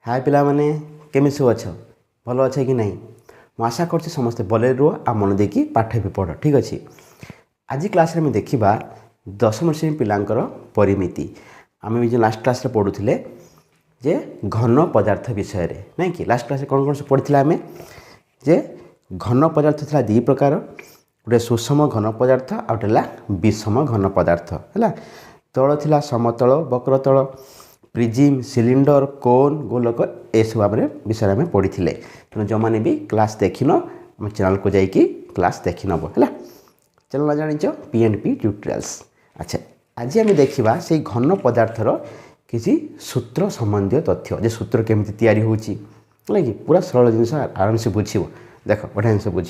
हाय पिला माने केमी सब अच्छ भल अच्छे कि नहीं मु आशा कर समस्ते भले रुह आ मन देकी पाठ भी पढ़ ठीक अच्छे। आज क्लास में देखा दशम श्रेणी पिलांकर परिमिति आम भी जो लास्ट क्लास पढ़ुले जे घन पदार्थ विषय रे नहीं कि लास्ट क्लास कौन कौन सब पढ़ी आम जे घन पदार्थ था दी प्रकार गोटे सुषम घन पदार्थ आ गए विषम घन पदार्थ है तल थिला समतल वक्रतल प्रिजिम सिलिंडर कोन गोलक ए सब विषय में पढ़ी तेणु जो मैंने भी क्लास देखन आम चैनल को जाकि क्लास देखी नब है चलो ना जान पीएनपी ट्यूटोरियल्स। अच्छा आज आम देखा से घन पदार्थर किसी सूत्र संबंधी तथ्य जे सूत्र केमी तैयारी होची कि पूरा सरल जिन आराम से बुझ देख बढ़िया जिन बुझ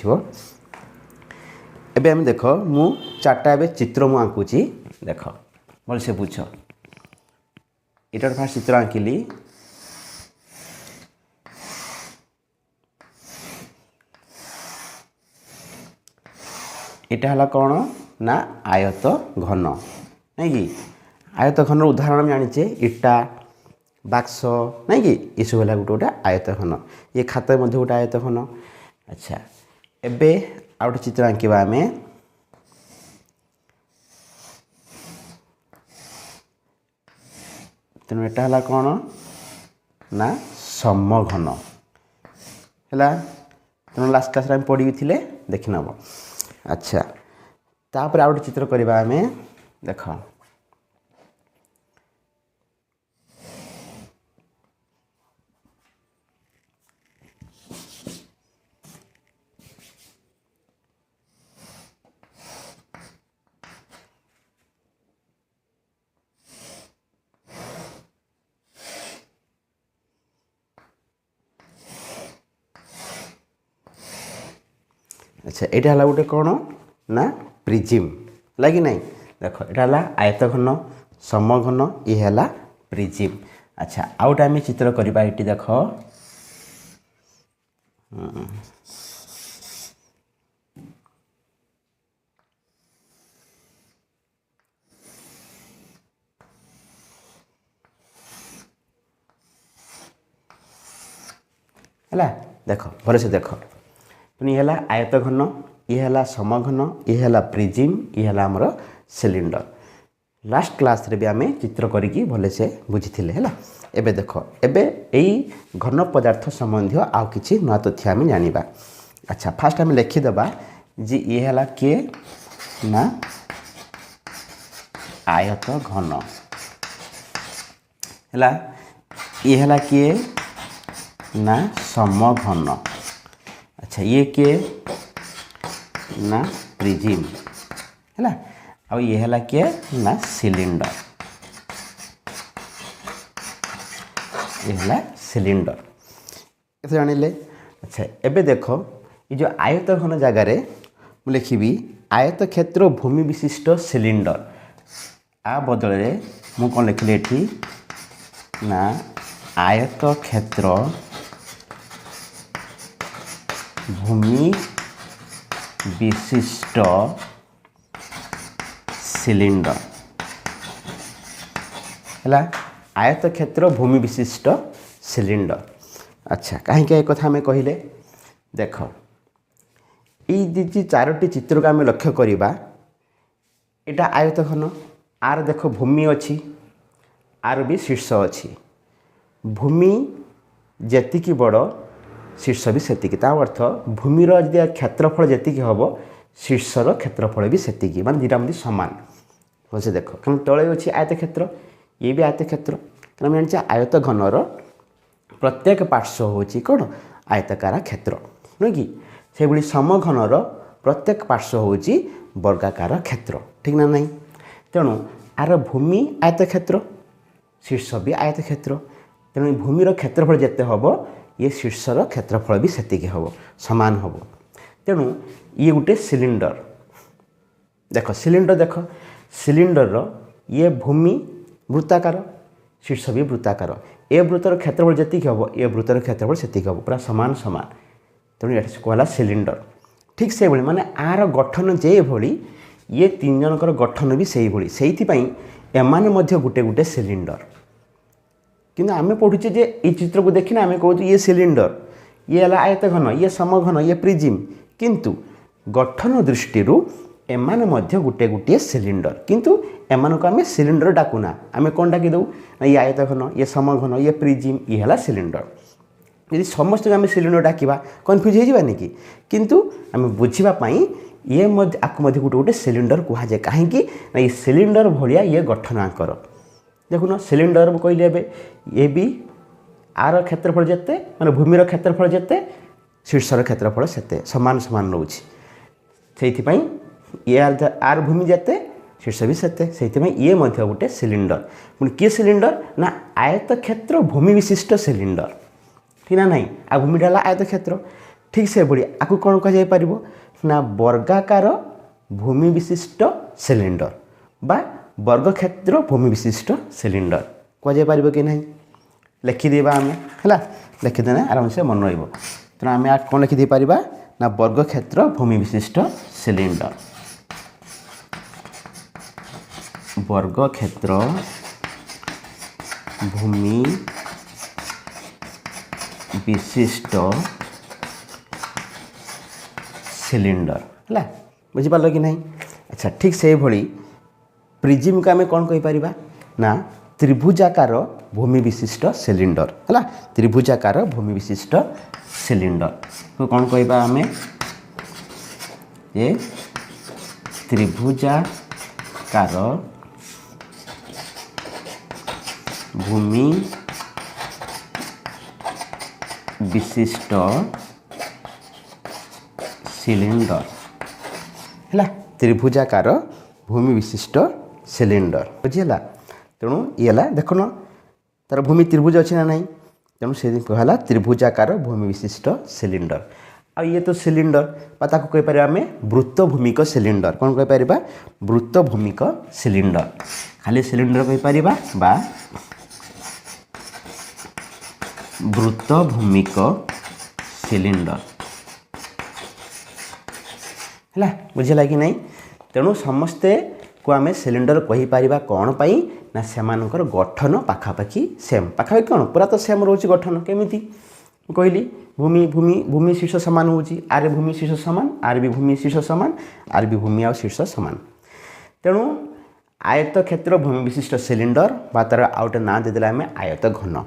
एवं देख मु चार्टा चित्र मु आंकुची देख भल से बुझ इटा फास्ट चित्र आंकिली इटा हला कौन ना आयत घन नहीं कि आयत घन उदाहरण जानीचे इटा बाक्स नहीं कि ये सब है गोटे गोटे आयत घन ये खाता मध्य गोटे आयत घन। अच्छा एबे आ गोटे चित्र आंकिबा आमे तेणु एटा हला कौन ना समघन है तेणु लास्ट क्लास में पढ़ी थे देखी नब। अच्छा तापर आ गोटे चित्र करवा आम देख अच्छा यहाँ है गोटे कौन ना प्रिजिम लगी नहीं देख यहाँ है आयत घन समघन ये है प्रिजिम। अच्छा आउ गोटे आम चित्र करवा ये देख है देख भले से देख ये है आयत घन ये है समघन ये है प्रिजिम ये है आमर सिलिंडर। लास्ट क्लास रे भी आम चित्र करिकी भले से बुझी है एबे देख एबे यही घन पदार्थ संबंधी आउ किछि नया तथ्य आम जानिबा। अच्छा फास्ट आम लिखिदेबा जे ये है किए ना आयत घन है ये है किए ना समघन। अच्छा ये के ना प्रिजिम है आ ये है के ना सिलिंडर ये है सिलिंडर कैसे जानिले। अच्छा एबे देख ये जो आयत घन जगार मुझे लिखी आयत क्षेत्र भूमि विशिष्ट सिलिंडर आ बदल मु कौन लिखली एठी ना आयत क्षेत्र भूमि विशिष्ट सिलिंडर है आयत क्षेत्र भूमि विशिष्ट सिलिंडर। अच्छा कहीं एक कथा आम कहले देख ये चारोटी चित्र को आम लक्ष्य करवा यहाँ आयत घन आर देख भूमि अच्छी आर भी शीर्ष अच्छी भूमि जेतिकी बड़ शीर्ष भी सेतिकी अर्थ भूमिर जदि क्षेत्रफल जी हम शीर्षर क्षेत्रफल भी सेतिकी मान दुटा मध्य सामान भलसे देख कहीं तले अच्छी आयत क्षेत्र ये भी आयत क्षेत्र कहीं जानी आयत घनर प्रत्येक पार्श्व होची कौन आयतकार क्षेत्र नुह कि से भाई समघनर प्रत्येक पार्श्व होची वर्गाकार क्षेत्र ठीक ना नहीं। तेणु आर भूमि आयत क्षेत्र शीर्ष भी आयत क्षेत्र तेणु भूमिर क्षेत्रफल जिते हम ये शीर्षर क्षेत्रफल भी सेतिकी हम सामान हम तेणु ये गोटे सिलिंडर देख सिलिंडर देख सिलिंडर ये भूमि वृत्ताकार शीर्ष भी वृत्ताकार ए वृत्तर क्षेत्रफल जी हम ए वृत्तर क्षेत्रफल से हम पूरा सामान सामान तेणु ये कहला सिलिंडर। ठीक से भाई माने आर गठन जे भली ये तीन जनकर गठन भी से भाई से एमाने मध्य गोटे गोटे सिलिंडर कि आम पढ़ुचे जे ये चित्र को देखना आम कहूँ ये सिलिंडर ये है आयत घन ये समघन ये प्रिजिम किंतु गठन दृष्टि एमाने मध्य गोटे गोटे सिलिंडर किंतु एमान को आम सिलिंडर डाकुना आम कौन डाक दू ये आयत घन ये समघन ये प्रिजिम ये है सिलिंडर यदि समस्त आम सिलिंडर डाकिबा कन्फ्यूज हो जावानी कि किंतु आम बुझापी ये आपको गोटे गोटे सिलिंडर कहुए कहीं ये सिलिंडर भाया ये गठन आकर देखुन सिलिंडर कहले ये भी आर क्षेत्रफल जिते माने भूमिर क्षेत्रफल जिते शीर्षर क्षेत्रफल से सामान सामान रोचे से ये आर भूमि जिते शीर्ष भी से ये गोटे सिलिंडर पुणी किए सिलिंडर ना आयत क्षेत्र भूमि विशिष्ट सिलिंडर ठीक ना नहीं आ भूमिटा है आयत क्षेत्र ठीक से भाई आपको कौन कह ना वर्गाकार भूमि विशिष्ट सिलिंडर बा वर्ग क्षेत्र भूमि विशिष्ट सिलिंडर कह कि नहीं लिखिदेबा आम है लिखिदे आराम से मन रहा तेना आम कौन लिखिदे पार ना वर्ग क्षेत्र भूमि विशिष्ट सिलिंडर वर्ग क्षेत्र भूमि विशिष्ट सिलिंडर है बुझिपार कि नहीं। अच्छा ठीक से भाई प्रिजिम को आम कौन कहीपर ना त्रिभुजाकार भूमि विशिष्ट सिलिंडर है त्रिभुजाकार भूमि विशिष्ट सिलिंडर तो कौन कहबा आम ये त्रिभुजाकार भूमि विशिष्ट सिलिंडर है त्रिभुजाकार भूमि विशिष्ट सिलिंडर बुझीगला तेणु ये देखुन तार भूमि त्रिभुज अच्छी ना नहीं तेणु से कहला त्रिभुजाकार भूमि विशिष्ट सिलिंडर आ ये तो सिलिंडर ताको कहीपर आम वृत्त भूमिक सिलिंडर कौन कहीपर वृत्त भूमिक सिलिंडर खाली सिलिंडर कहीपर बा वृत्त भूमिक सिलिंडर है बुझेगा कि नहीं तेणु समस्ते को आम सिलिंडर कहीपर कौन पाई ना सेमानकर गठन पाखापाखि सेम पाखापाखि कौन पूरा तो सेम रोच गठन केमिति कहली भूमि भूमि भूमि शीर्ष सामान होची आर भूमि शीर्ष सामान आर भी भूमि शीर्ष सामान आर भी भूमि आ शीर्ष सामान तेणु आयत क्षेत्र भूमि विशिष्ट सिलिंडर बा तार आउटे ना देदेला आम आयत घन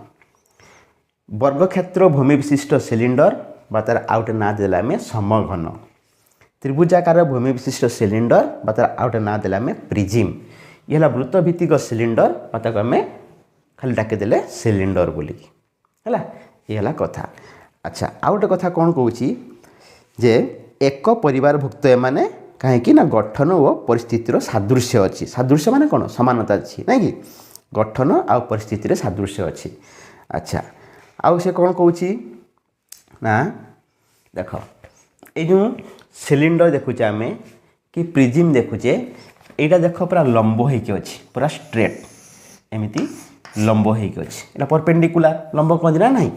वर्ग क्षेत्र भूमि विशिष्ट सिलिंडर बा तार आउटे ना देदेला आम समघन त्रिभुजाकार भूमि विशिष्ट सिलिंडर बा तार आउटे ना देला आम प्रिजिम ये है वृत्त भित्तिक सिलिंडर ताको आम खाली डाकिदेले सिलिंडर बोलिकी है ये है कथा। अच्छा आउ गोटे कथा कौन कहूँ जे एक परिवार भुक्त एमाने कहीं ना गठन और परिस्थितिर सादृश्य अच्छी सादृश्य माने कौन समानता अच्छी ना कि गठन आ परिस्थितिर सादृश्य अच्छी। अच्छा आउ से कौन कहूँ ना देख ये जो सिलिंडर देखुचे आम कि प्रिजिम देखुचे यहाँ देख पूरा लंब होके अच्छी पूरा स्ट्रेट एमती लंब होके अच्छी यहाँ परपेंडिकुलर लंब कहते ना नहीं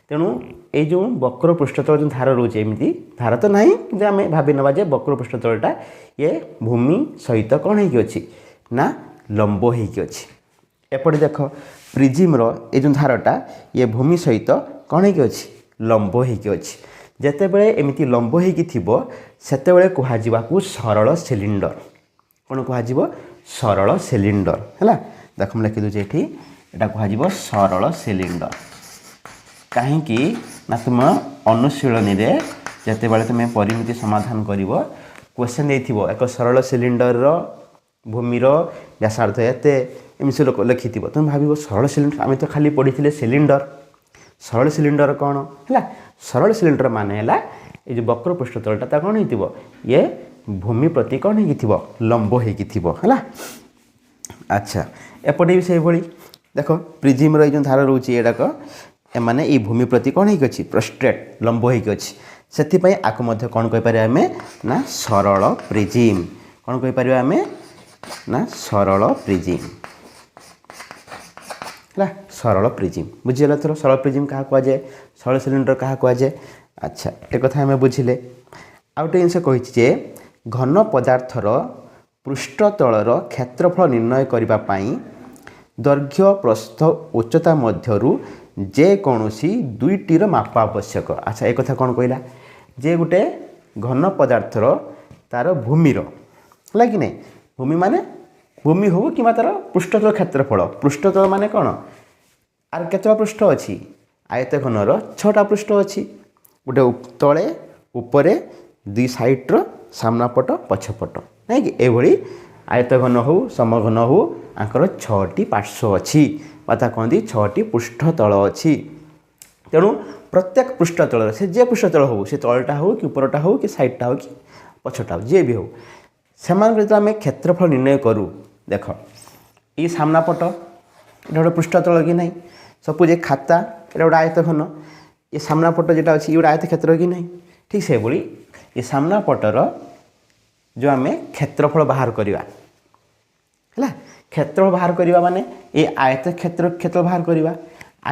तेणु ये जो वक्र पृष्ठतल जो धार रोचे एमती धार तो ना कि आम भावी नवा जे वक्र पृष्ठतलटा ये भूमि सहित कौन होके अच्छी ना लंब होके अच्छी एपटे देख प्रिजिम्र ये जो धारटा ये भूमि सहित कौन होके अच्छी लंब होके अच्छी जितेबले एमती लंब होके थिबो सेतेबले कुहाजिबाकू सरल सिलिंडर कौन कह सरल सिलिंडर है देख मुझे लिखिदे ये यहाँ कह सरल सिलिंडर कहीं ना तुम अनुशीलन जिते बड़े तुम परिमिति समाधान कर क्वेश्चन दे एक सरल सिलिंडर भूमिर व्यासार्ध एते एमती लिखि तुम भाव सरल सिलिंडर आम तो खाली पढ़ी सिलिंडर सरल सिलिंडर कौन है सरल सिलिंडर माने ये जो वक्र पृष्ठतलटा कौन हो ये भूमि प्रति कौन हो लंब हो। अच्छा एपटे भी से भाई देख प्रिजिम्र ये जो धार रोचे एडाक एमाने ये भूमि प्रति कौन हो स्ट्रेट लंब हो से आपको कौन कहीपर आम ना सरल प्रिजिम कौन कहीपर आम ना सरल प्रिजिम है सरल प्रिजिम बुझीगला थोड़ा सरल प्रिजिम क्या कहुए सरल सिलिंडर क्या कहुए। अच्छा एक कथा आम बुझिले आउ गोटे जिनस कही घन पदार्थर पृष्ठतलर क्षेत्रफल निर्णय करने ଦୈର୍ଘ୍ୟ ପ୍ରସ୍ଥ ଉଚ୍ଚତା ମଧ୍ୟରୁ ଯେକୌଣସି ଦୁଇଟିର ମାପ ଆବଶ୍ୟକ। ଆଚ୍ଛା ଏ କଥା କ'ଣ କହିଲା ଯେ ଗୋଟେ ଘନ ପଦାର୍ଥର ତାର ଭୂମିର ହେଲା କି ନାହିଁ ଭୂମି ମାନେ ଭୂମି ହେଉ କିମ୍ବା ତାର ପୃଷ୍ଠତଳ କ୍ଷେତ୍ରଫଳ ପୃଷ୍ଠତଳ ମାନେ କ'ଣ ଆର କେତେଟା ପୃଷ୍ଠ ଅଛି ଆୟତଘନର 6ଟା ପୃଷ୍ଠ ଅଛି ଗୋଟେ ତଳେ ଉପରେ ଦୁଇ ସାଇଡ଼୍ର ସାମ୍ନା ପଟ ପଛପଟ ନାଇଁ କି ଏଭଳି ଆୟତଘନ ହେଉ ସମଘନ ହେଉ ଆଙ୍କର 6ଟି ପାର୍ଶ୍ୱ ଅଛି ବା ତା କହନ୍ତି 6ଟି ପୃଷ୍ଠତଳ ଅଛି। ତେଣୁ ପ୍ରତ୍ୟେକ ପୃଷ୍ଠତଳରେ ସେ ଯେ ପୃଷ୍ଠତଳ ହେଉ ସେ ତଳଟା ହେଉ କି ଉପରଟା ହେଉ କି ସାଇଡ଼୍ଟା ହେଉ କି ପଛଟା ହେଉ ଯିଏ ବି ହେଉ ସେମାନଙ୍କୁ ଯେତେବେଳେ ଆମେ କ୍ଷେତ୍ରଫଳ ନିର୍ଣ୍ଣୟ କରୁ ଦେଖ ଏଇ ସାମ୍ନା ପଟ ଏଇଟା ଗୋଟେ ପୃଷ୍ଠତଳ କି ନାହିଁ ସପୋଜ ଏ ଖାତା ଏଇଟା ଗୋଟେ ଆୟତଘନ ଏ ସାମ୍ନା ପଟ ଯେଟା ଅଛି ଇଏ ଗୋଟେ ଆୟତ କ୍ଷେତ୍ର କି ନାହିଁ ଠିକ୍ ସେଭଳି ଏ ସାମ୍ନା ପଟର ଯେଉଁ ଆମେ କ୍ଷେତ୍ରଫଳ ବାହାର କରିବା ହେଲା କ୍ଷେତ୍ରଫଳ ବାହାର କରିବା ମାନେ ଏ ଆୟତ କ୍ଷେତ୍ର ବାହାର କରିବା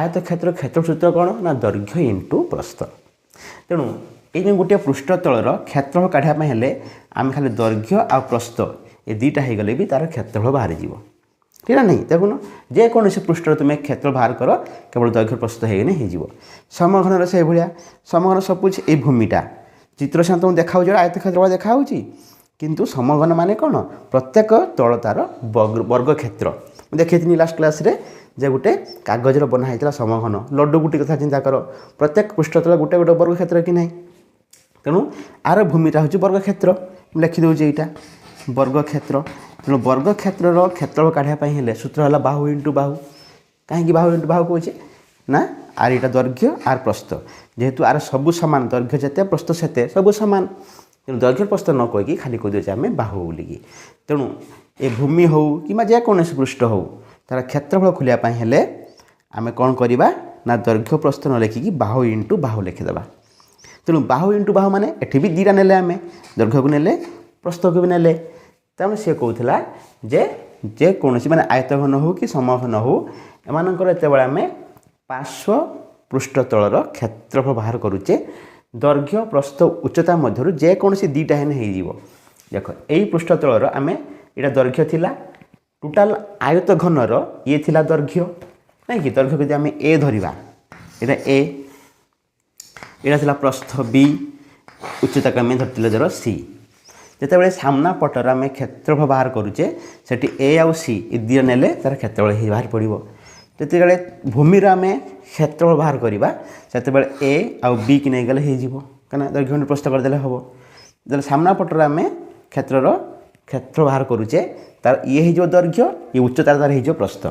ଆୟତ କ୍ଷେତ୍ର ସୂତ୍ର କ'ଣ ନା ଦୈର୍ଘ୍ୟ ଇଣ୍ଟୁ ପ୍ରସ୍ଥ। ତେଣୁ ଏଇ ଯେଉଁ ଗୋଟିଏ ପୃଷ୍ଠତଳର କ୍ଷେତ୍ରଫଳ କାଢ଼ିବା ପାଇଁ ହେଲେ ଆମେ ଖାଲି ଦୈର୍ଘ୍ୟ ଆଉ ପ୍ରସ୍ଥ ଏ ଦୁଇଟା ହେଇଗଲେ ବି ତାର କ୍ଷେତ୍ରଫଳ ବାହାରିଯିବ ଠିକ୍ ନା ନାହିଁ। ଦେଖୁନ ଯେକୌଣସି ପୃଷ୍ଠରେ ତୁମେ କ୍ଷେତ୍ର ବାହାର କର କେବଳ ଦୈର୍ଘ୍ୟ ପ୍ରସ୍ଥ ହେଇଗଲେ ହେଇଯିବ। ସମଘନର ସେଇଭଳିଆ ସମଘନ ସପୋଜ ଏଇ ଭୂମିଟା ଚିତ୍ର ସାଙ୍ଗେ ତୁମକୁ ଦେଖାହେଉଛି ଆୟତ କ୍ଷେତ୍ରଫଳ ଦେଖାହେଉଛି କିନ୍ତୁ ସମଘନ ମାନେ କ'ଣ ପ୍ରତ୍ୟେକ ତଳ ତାର ବର୍ଗକ୍ଷେତ୍ର ମୁଁ ଦେଖେଇଥିଲି ଲାଷ୍ଟ କ୍ଲାସ୍ରେ ଯେ ଗୋଟେ କାଗଜର ବନା ହେଇଥିଲା ସମଘନ ଲଡ଼ୁ ଗୁଟି କଥା ଚିନ୍ତା କର ପ୍ରତ୍ୟେକ ପୃଷ୍ଠତଳ ଗୋଟେ ଗୋଟେ ବର୍ଗକ୍ଷେତ୍ର କି ନାହିଁ ତେଣୁ ଆର ଭୂମିଟା ହେଉଛି ବର୍ଗକ୍ଷେତ୍ର ମୁଁ ଲେଖିଦେଉଛି ଏଇଟା ବର୍ଗକ୍ଷେତ୍ର। ତେଣୁ ବର୍ଗକ୍ଷେତ୍ରର କ୍ଷେତ୍ରଫଳ କାଢ଼ିବା ପାଇଁ ହେଲେ ସୂତ୍ର ହେଲା ବାହୁ ଇଣ୍ଟୁ ବାହୁ କାହିଁକି ବାହୁ ଇଣ୍ଟୁ ବାହୁ କହୁଛେ ନା ଆର ଏଇଟା ଦୈର୍ଘ୍ୟ ଆର ପ୍ରସ୍ଥ ଯେହେତୁ ଆର ସବୁ ସମାନ ଦୈର୍ଘ୍ୟ ଯେତେ ପ୍ରସ୍ଥ ସେତେ ସବୁ ସମାନ ତେଣୁ ଦୈର୍ଘ୍ୟ ପ୍ରସ୍ଥ ନ କହିକି ଖାଲି କହିଦେଉଛେ ଆମେ ବାହୁ ବୋଲିକି। ତେଣୁ ଏ ଭୂମି ହେଉ କିମ୍ବା ଯେକୌଣସି ପୃଷ୍ଠ ହେଉ ତାର କ୍ଷେତ୍ରଫଳ ଖୋଲିବା ପାଇଁ ହେଲେ ଆମେ କ'ଣ କରିବା ନା ଦୈର୍ଘ୍ୟ ପ୍ରସ୍ଥ ନ ଲେଖିକି ବାହୁ ଇଣ୍ଟୁ ବାହୁ ଲେଖିଦେବା। ତେଣୁ ବାହୁ ଇଣ୍ଟୁ ବାହୁ ମାନେ ଏଠି ବି ଦୁଇଟା ନେଲେ ଆମେ ଦୈର୍ଘ୍ୟକୁ ନେଲେ ପ୍ରସ୍ଥକୁ ବି ନେଲେ ତେଣୁ ସେ କହୁଥିଲା ଯେ ଯେକୌଣସି ମାନେ ଆୟତଘନ ହେଉ କି ସମଘନ ହେଉ ଏମାନଙ୍କର ଯେତେବେଳେ ଆମେ ପାର୍ଶ୍ୱ ପୃଷ୍ଠତଳର କ୍ଷେତ୍ରଫଳ ବାହାର କରୁଛେ ଦୈର୍ଘ୍ୟ ପ୍ରସ୍ଥ ଉଚ୍ଚତା ମଧ୍ୟରୁ ଯେକୌଣସି ଦୁଇଟା ହେଲେ ହେଇଯିବ। ଦେଖ ଏଇ ପୃଷ୍ଠତଳର ଆମେ ଏଇଟା ଦୈର୍ଘ୍ୟ ଥିଲା ଟୋଟାଲ ଆୟତଘନର ଇଏ ଥିଲା ଦୈର୍ଘ୍ୟ ନାଇଁ କି ଦୈର୍ଘ୍ୟ ଯଦି ଆମେ ଏ ଧରିବା ଏଇଟା ଏ ଏଇଟା ଥିଲା ପ୍ରସ୍ଥ ବି ଉଚ୍ଚତାକୁ ଆମେ ଧରିଥିଲେ ଧର ସି ଯେତେବେଳେ ସାମ୍ନା ପଟର ଆମେ କ୍ଷେତ୍ରଫଳ ବାହାର କରୁଛେ ସେଠି ଏ ଆଉ ସି ଏ ଦୁଇ ନେଲେ ତାର କ୍ଷେତ୍ରଫଳ ବାହାରି ପଡ଼ିବ। ଯେତେବେଳେ ଭୂମିର ଆମେ କ୍ଷେତ୍ରଫଳ ବାହାର କରିବା ସେତେବେଳେ ଏ ଆଉ ବି କି ନେଇଗଲେ ହେଇଯିବ କାହିଁକିନା ଦୈର୍ଘ୍ୟ ପ୍ରସ୍ଥ କରିଦେଲେ ହେବ। ଯେତେବେଳେ ସାମ୍ନା ପଟରେ ଆମେ କ୍ଷେତ୍ର ବାହାର କରୁଛେ ତାର ଇଏ ହେଇଯିବ ଦୈର୍ଘ୍ୟ ଇଏ ଉଚ୍ଚତାର ତାର ହେଇଯିବ ପ୍ରସ୍ଥ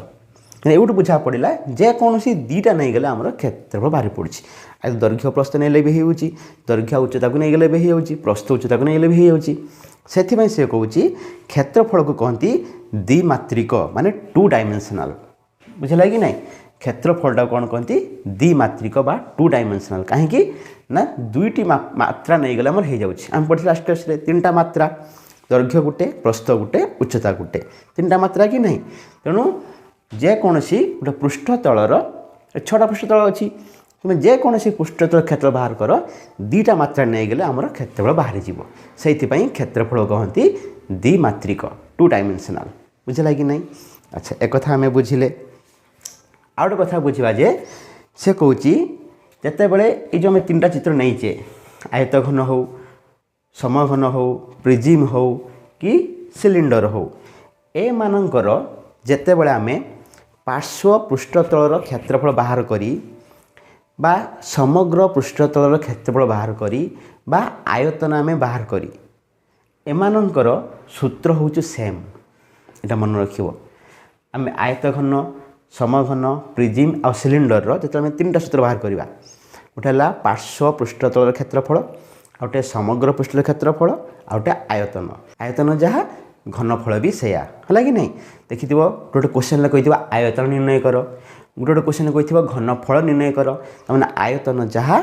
ଏଇଠୁ ବୁଝା ପଡ଼ିଲା ଯେକୌଣସି ଦୁଇଟା ନେଇଗଲେ ଆମର କ୍ଷେତ୍ରଫଳ ବାହାରି ପଡ଼ୁଛି ଆଉ ଦୈର୍ଘ୍ୟ ପ୍ରସ୍ଥ ନେଇଲେ ବି ହେଇଯାଉଛି ଦୈର୍ଘ୍ୟ ଉଚ୍ଚତାକୁ ନେଇଗଲେ ବି ହେଇଯାଉଛି ପ୍ରସ୍ଥ ଉଚ୍ଚତାକୁ ନେଇଗଲେ ବି ହେଇଯାଉଛି। ସେଥିପାଇଁ ସେ କହୁଛି କ୍ଷେତ୍ରଫଳକୁ କହନ୍ତି ଦ୍ୱିମାତ୍ରିକ ମାନେ 2 ଡାଇମେନ୍ସନାଲ ବୁଝିଲା କି ନାହିଁ କ୍ଷେତ୍ରଫଳଟାକୁ କ'ଣ କହନ୍ତି ଦ୍ୱିମାତ୍ରିକ ବା 2 ଡାଇମେନ୍ସନାଲ କାହିଁକି ନା ଦୁଇଟି ମାତ୍ରା ନେଇଗଲେ ଆମର ହେଇଯାଉଛି ଆମେ ପଢ଼ିଥିଲେ ଲାଷ୍ଟ କ୍ଲାସ୍ରେ 3ଟା ମାତ୍ରା ଦୈର୍ଘ୍ୟ ଗୋଟେ ପ୍ରସ୍ଥ ଗୋଟେ ଉଚ୍ଚତା ଗୋଟେ 3ଟା ମାତ୍ରା କି ନାହିଁ। ତେଣୁ ଯେକୌଣସି ଗୋଟେ ପୃଷ୍ଠତଳର 6ଟା ପୃଷ୍ଠତଳ ଅଛି ତୁମେ ଯେକୌଣସି ପୃଷ୍ଠତଳ କ୍ଷେତ୍ର ବାହାର କର 2ଟା ମାତ୍ରା ନେଇଗଲେ ଆମର କ୍ଷେତ୍ରଫଳ ବାହାରିଯିବ ସେଇଥିପାଇଁ କ୍ଷେତ୍ରଫଳ କହନ୍ତି ଦ୍ୱିମାତ୍ରିକ 2 ଡାଇମେନ୍ସନାଲ ବୁଝିଲା କି ନାହିଁ। ଆଚ୍ଛା ଏକଥା ଆମେ ବୁଝିଲେ ଆଉ ଗୋଟେ କଥା ବୁଝିବା ଯେ ସେ କହୁଛି ଯେତେବେଳେ ଏଇ ଯେଉଁ ଆମେ 3ଟା ଚିତ୍ର ନେଇଛେ ଆୟତଘନ ହେଉ ସମଘନ ହେଉ ପ୍ରିଜିମ୍ ହେଉ କି ସିଲିଣ୍ଡର ହେଉ ଏମାନଙ୍କର ଯେତେବେଳେ ଆମେ ପାର୍ଶ୍ୱ ପୃଷ୍ଠତଳର କ୍ଷେତ୍ରଫଳ ବାହାର କରି ବା ସମଗ୍ର ପୃଷ୍ଠତଳର କ୍ଷେତ୍ରଫଳ ବାହାର କରି ବା ଆୟତନ ଆମେ ବାହାର କରି ଏମାନଙ୍କର ସୂତ୍ର ହେଉଛି ସେମ୍ ଏଇଟା ମନେ ରଖିବ। ଆମେ ଆୟତଘନ ସମଘନ ପ୍ରିଜିମ୍ ଆଉ ସିଲିଣ୍ଡରର ଯେତେବେଳେ ଆମେ 3ଟା ସୂତ୍ର ବାହାର କରିବା ଗୋଟେ ହେଲା ପାର୍ଶ୍ୱ ପୃଷ୍ଠତଳର କ୍ଷେତ୍ରଫଳ ଆଉ ଗୋଟେ ସମଗ୍ର ପୃଷ୍ଠର କ୍ଷେତ୍ରଫଳ ଆଉ ଗୋଟେ ଆୟତନ ଯାହା ଘନଫଳ ବି ସେଇଆ ହେଲା କି ନାହିଁ। ଦେଖିଥିବ ଗୋଟେ କ୍ୱେଶ୍ଚନରେ କହିଥିବ ଆୟତନ ନିର୍ଣ୍ଣୟ କର ଗୋଟେ କ୍ୱେଶ୍ଚନରେ କହିଥିବ ଘନଫଳ ନିର୍ଣ୍ଣୟ କର ତାମାନେ ଆୟତନ ଯାହା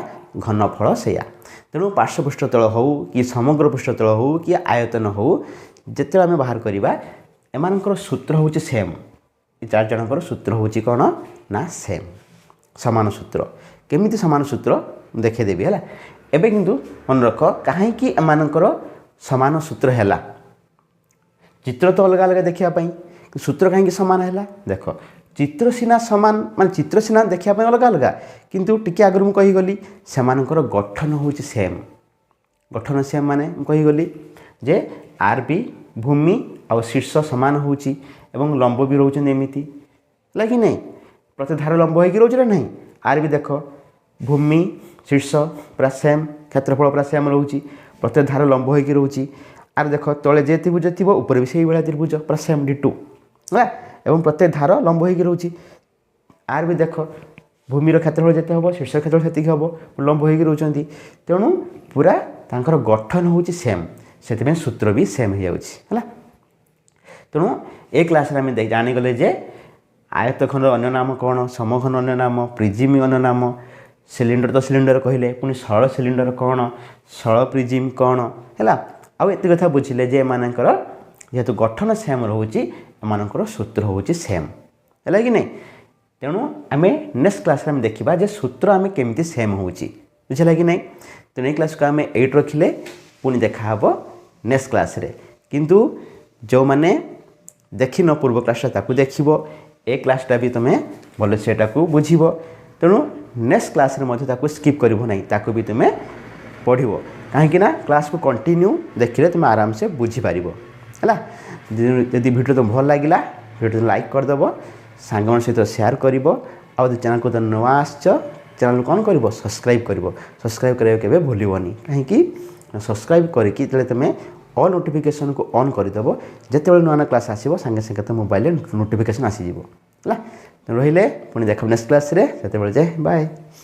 ଘନଫଳ ସେଇଆ। ତେଣୁ ପାର୍ଶ୍ୱ ପୃଷ୍ଠତଳ ହେଉ କି ସମଗ୍ର ପୃଷ୍ଠତଳ ହେଉ କି ଆୟତନ ହେଉ ଯେତେବେଳେ ଆମେ ବାହାର କରିବା ଏମାନଙ୍କର ସୂତ୍ର ହେଉଛି ସେମ୍ ଏ 4 ଜଣଙ୍କର ସୂତ୍ର ହେଉଛି କ'ଣ ନା ସେମ୍ ସମାନ ସୂତ୍ର। କେମିତି ସମାନ ସୂତ୍ର ଦେଖେଇଦେବି ହେଲା। ଏବେ କିନ୍ତୁ ମନେ ରଖ କାହିଁକି ଏମାନଙ୍କର ସମାନ ସୂତ୍ର ହେଲା ଚିତ୍ର ତ ଅଲଗା ଅଲଗା ଦେଖିବା ପାଇଁ ସୂତ୍ର କାହିଁକି ସମାନ ହେଲା ଦେଖ चित्र सीना सामान मान चित्र सीना देखा अलग अलग किंतु टिके आगु मुझे कहीगली से गठन हूँ सेम गठन सेम माने कहीगली जे आर भी भूमि आ शीर्ष सामान होची एवं लंब भी रोचन एमती लगे नहीं प्रत्येक धार लंब होगी रोचे ना नहीं आर भी देख भूमि शीर्ष पूरा सेम क्षेत्रफल पूरा सेम रोचे प्रत्येक धार लंब होगी रोचे आर देख तले जे त्रिभुज थी ऊपर भी से भाया त्रिभुज पूरा सेम D2 है एवं प्रत्येक धार लंब होगी रोचे आर भी देख भूमिर क्षेत्रफल जिते हम शीर्ष क्षेत्रफल से हम लंब होगी रोचंती तेणु पूरा तांकर गठन हूँ सेम से सूत्र भी सेम हो जाए तेणु ए क्लास आम जानीगले जे आयतखंड अन्य नाम कौन समघन अन्य नाम प्रिजिम अन्य नाम सिलिंडर तो सिलिंडर कहले पुणी सरल सिलिंडर कौन सरल प्रिजिम कौन है आउ एत कथा बुझिले जे एमानकर जेहेतु गठन सेम रोचे एमानकर सूत्र हूँ सेम है कि नहीं तेणु आम नेक्स्ट क्लास में देखा जे सूत्र आम केमी सेम होची बुझे कि नहीं तेणु ये क्लास को आम एट रखिले पुणी देखा नेक्स्ट क्लास रे किंतु जो माने देखी न पूर्व क्लास ताकू देखिबो ए क्लासटा भी तुम्हें भल सेटा को बुझिबो तेणु नेक्स्ट क्लास रे मध्य ताकू स्किप करिवो नहीं ताकू भी तुम्हें पढ़िबो कहीं ना क्लास को कंटिन्यू देखिले तुम आराम से बुझी पारिबो हैला यदि वीडियो तुम भल लागिला वीडियो लाइक करदेव सांग सहित शेयर करिवो आ चैनल को तो नुआ आसछ चैनल कौन कर सब्सक्राइब कर सब्सक्राइब करें के भूलनी कहीं सब्सक्राइब करके तुम ऑल नोटिफिकेशन को ऑन करदेव जिते नुआ नुआ क्लास आसो सांगे सांगे तो मोबाइल नोटिफिकेशन आसीज है रही पुणी देख नेक्स्ट क्लास रे से बाय।